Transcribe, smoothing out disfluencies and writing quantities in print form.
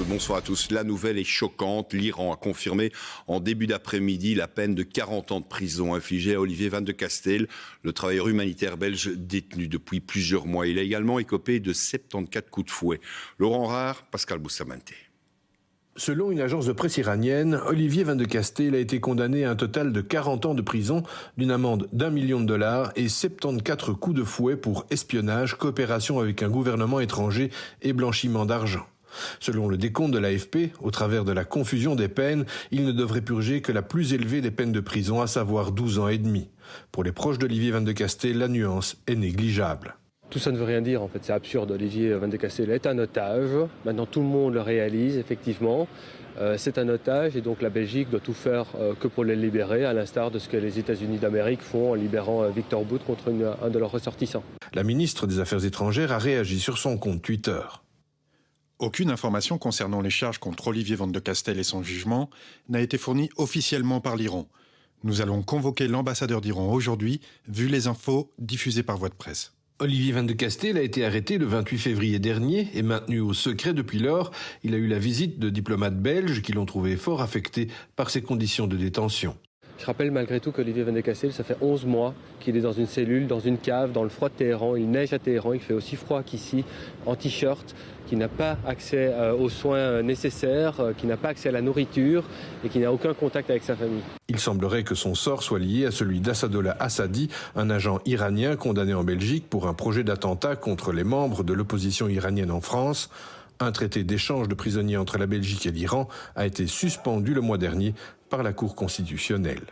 Bonsoir à tous. La nouvelle est choquante. L'Iran a confirmé en début d'après-midi la peine de 40 ans de prison infligée à Olivier Van de Castel, le travailleur humanitaire belge détenu depuis plusieurs mois. Il a également écopé de 74 coups de fouet. Laurent Rare, Pascal Boussamante. Selon une agence de presse iranienne, Olivier Van de Castel a été condamné à un total de 40 ans de prison, d'une amende d'1 million de dollars et 74 coups de fouet pour espionnage, coopération avec un gouvernement étranger et blanchiment d'argent. Selon le décompte de l'AFP, au travers de la confusion des peines, il ne devrait purger que la plus élevée des peines de prison, à savoir 12 ans et demi. Pour les proches d'Olivier Van de Castel, la nuance est négligeable. Tout ça ne veut rien dire, en fait, c'est absurde. Olivier Van de Castel est un otage. Maintenant, tout le monde le réalise, effectivement. C'est un otage et donc la Belgique doit tout faire que pour le libérer, à l'instar de ce que les États-Unis d'Amérique font en libérant Victor Bout contre un de leurs ressortissants. La ministre des Affaires étrangères a réagi sur son compte Twitter. Aucune information concernant les charges contre Olivier Van de Castel et son jugement n'a été fournie officiellement par l'Iran. Nous allons convoquer l'ambassadeur d'Iran aujourd'hui, vu les infos diffusées par voie de presse. Olivier Van de Castel a été arrêté le 28 février dernier et maintenu au secret depuis lors. Il a eu la visite de diplomates belges qui l'ont trouvé fort affecté par ses conditions de détention. Je rappelle malgré tout qu'Olivier Van de Castel, ça fait 11 mois qu'il est dans une cellule, dans une cave, dans le froid de Téhéran. Il neige à Téhéran, il fait aussi froid qu'ici, en t-shirt, qui n'a pas accès aux soins nécessaires, qui n'a pas accès à la nourriture et qui n'a aucun contact avec sa famille. Il semblerait que son sort soit lié à celui d'Assadollah Assadi, un agent iranien condamné en Belgique pour un projet d'attentat contre les membres de l'opposition iranienne en France. Un traité d'échange de prisonniers entre la Belgique et l'Iran a été suspendu le mois dernier par la Cour constitutionnelle.